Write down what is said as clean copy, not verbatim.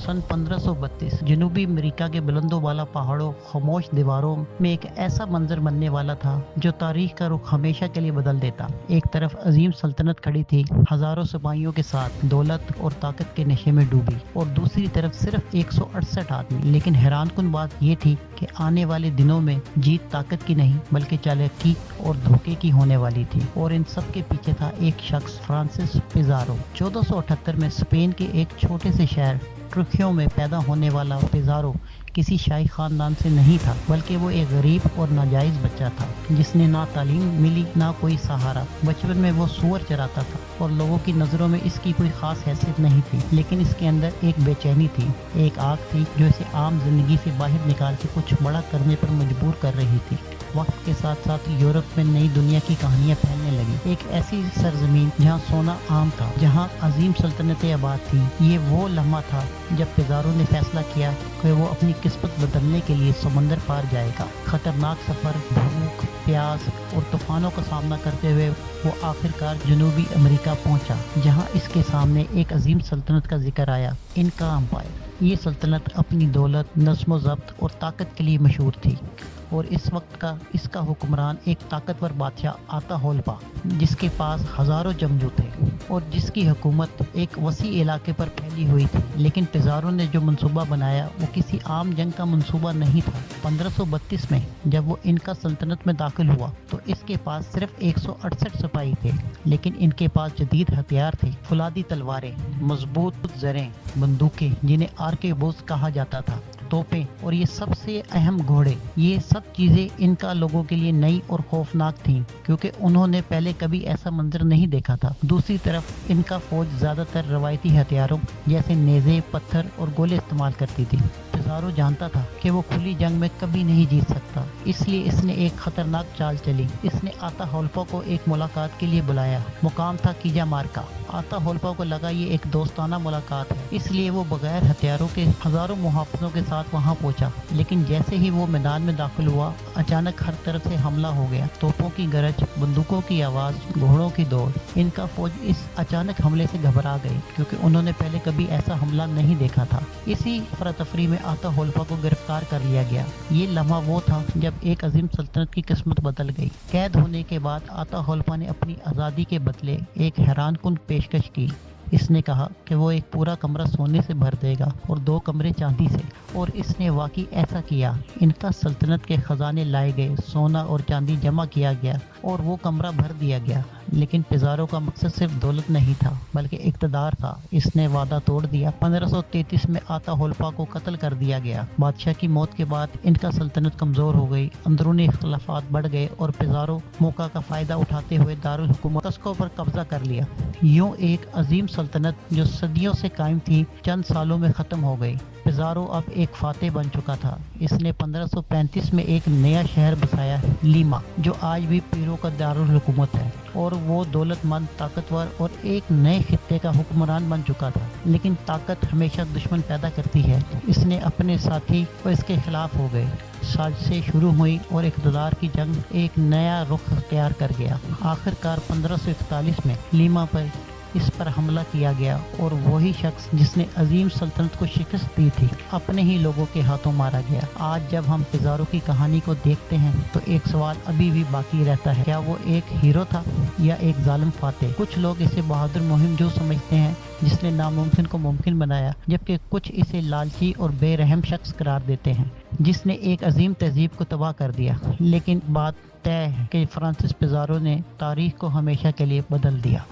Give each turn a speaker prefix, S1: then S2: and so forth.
S1: सन 1532 जनूबी अमेरिका के बुलंदों वाला पहाड़ों, खामोश दीवारों में एक ऐसा मंजर बनने वाला था जो तारीख का रुख हमेशा के लिए बदल देता। एक तरफ अजीम सल्तनत खड़ी थी, हजारों सिपाहियों के साथ, दौलत और ताकत के नशे में डूबी, और दूसरी तरफ सिर्फ 168 आदमी। लेकिन हैरानकुन बात यह थी कि आने वाले दिनों में जीत ताकत की नहीं बल्कि चालाकी और धोखे की होने वाली थी, और इन सब के पीछे था एक शख्स, फ्रांसिस पिज़ारो। 1478 में स्पेन के एक छोटे से शहर ट्रुखियो में पैदा होने वाला पिज़ारो किसी शाही खानदान से नहीं था, बल्कि वो एक गरीब और नाजायज बच्चा था जिसने ना तालीम मिली ना कोई सहारा। बचपन में वो सूअर चराता था और लोगों की नज़रों में इसकी कोई खास हैसियत नहीं थी, लेकिन इसके अंदर एक बेचैनी थी, एक आग थी जो इसे आम जिंदगी से बाहर निकाल के कुछ बड़ा करने पर मजबूर कर रही थी। वक्त के साथ साथ यूरोप में नई दुनिया की कहानियां फैलने लगी। एक ऐसी सरजमीन जहां सोना आम था, जहां अजीम सल्तनतें आबाद थी। ये वो लम्हा था जब पिज़ारो ने फैसला किया कि वो अपनी किस्मत बदलने के लिए समंदर पार जाएगा। खतरनाक सफर, भूख, प्यास और तूफानों का सामना करते हुए वो आखिरकार जनूबी अमेरिका पहुंचा, जहां इसके सामने एक अजीम सल्तनत का जिक्र आया, इनका एम्पायर। ये सल्तनत अपनी दौलत, नज़्म ज़ब्त और ताकत के लिए मशहूर थी, और इस वक्त का इसका हुक्मरान एक ताकतवर बादशाह आताहुल्पा, जिसके पास हजारों जंगजू थे और जिसकी हुकूमत एक वसी इलाके पर फैली हुई थी। लेकिन पिज़ारो ने जो मंसूबा बनाया वो किसी आम जंग का मंसूबा नहीं था। 1532 में जब वो इनका सल्तनत में दाखिल हुआ तो इसके पास सिर्फ 168 सिपाही थे, लेकिन इनके पास जदीद हथियार थे, फुलादी तलवारें, मजबूत जरें, बंदूकें जिन्हें आर्केबूज कहा जाता था, तोपें, और ये सबसे अहम घोड़े। ये सब चीजें इनका लोगों के लिए नई और खौफनाक थीं, क्योंकि उन्होंने पहले कभी ऐसा मंजर नहीं देखा था। दूसरी तरफ इनका फौज ज्यादातर रवायती हथियारों जैसे नेज़े, पत्थर और गोले इस्तेमाल करती थी। पिज़ारो जानता था कि वो खुली जंग में कभी नहीं जीत सकता, इसलिए इसने एक खतरनाक चाल चली। इसने आताहुल्पा को एक मुलाकात के लिए बुलाया। मुकाम था कीजामार्का। आताहुल्पा को लगा ये एक दोस्ताना मुलाकात है, इसलिए वो बगैर हथियारों के हजारों मुहाफिजों के साथ वहां पहुंचा। लेकिन जैसे ही वो मैदान में दाखिल हुआ, अचानक हर तरफ से हमला हो गया। तोपों की गरज, बंदूकों की आवाज, घोड़ों की दौड़। इनका फौज इस अचानक हमले से घबरा गई, क्योंकि उन्होंने पहले कभी ऐसा हमला नहीं देखा था। इसी अफरा तफरी में आताहुल्पा को गिरफ्तार कर लिया गया। ये लम्हा वो था जब एक अजीम सल्तनत की किस्मत बदल गई। कैद होने के बाद आताहुल्पा ने अपनी आज़ादी के बदले एक हैरानकुन पेशकश की। इसने कहा कि वो एक पूरा कमरा सोने से भर देगा और 2 कमरे चांदी से, और इसने वाकई ऐसा किया। इनका सल्तनत के खजाने लाए गए, सोना और चांदी जमा किया गया और वो कमरा भर दिया गया। लेकिन पिज़ारो का मकसद सिर्फ दौलत नहीं था बल्कि इक़्तिदार था। इसने वादा तोड़ दिया। 1533 में आताहुल्पा को कत्ल कर दिया गया। बादशाह की मौत के बाद इनका सल्तनत कमजोर हो गई, अंदरूनी इख्तिलाफात बढ़ गए और पिज़ारो मौका का फायदा उठाते हुए दारुल हुकूमत तस्को पर कब्जा कर लिया। यूं एक अजीम सल्तनत जो सदियों से कायम थी, चंद सालों में खत्म हो गई। पिज़ारो अब एक फातेह बन चुका था। इसने 1535 में एक नया शहर बसाया, लीमा, जो आज भी पीरो का दारुल हुकूमत है, और वो दौलतमंद, ताकतवर और एक नए खित्ते का हुक्मरान बन चुका था। लेकिन ताकत हमेशा दुश्मन पैदा करती है। इसने अपने साथी और इसके खिलाफ हो गए। साजिशें शुरू हुई और इक़्तिदार की जंग एक नया रुख अख्तियार कर गया। आखिरकार 1541 में लीमा पर इस पर हमला किया गया, और वही शख्स जिसने अजीम सल्तनत को शिकस्त दी थी, अपने ही लोगों के हाथों मारा गया। आज जब हम पिज़ारो की कहानी को देखते हैं तो एक सवाल अभी भी बाकी रहता है, क्या वो एक हीरो था या एक जालिम फातेह? कुछ लोग इसे बहादुर मुहिम जो समझते हैं जिसने नामुमकिन को मुमकिन बनाया, जबकि कुछ इसे लालची और बेरहम शख्स करार देते हैं जिसने एक अजीम तहजीब को तबाह कर दिया। लेकिन बात तय है कि फ्रांसिस पिज़ारो ने तारीख को हमेशा के लिए बदल दिया।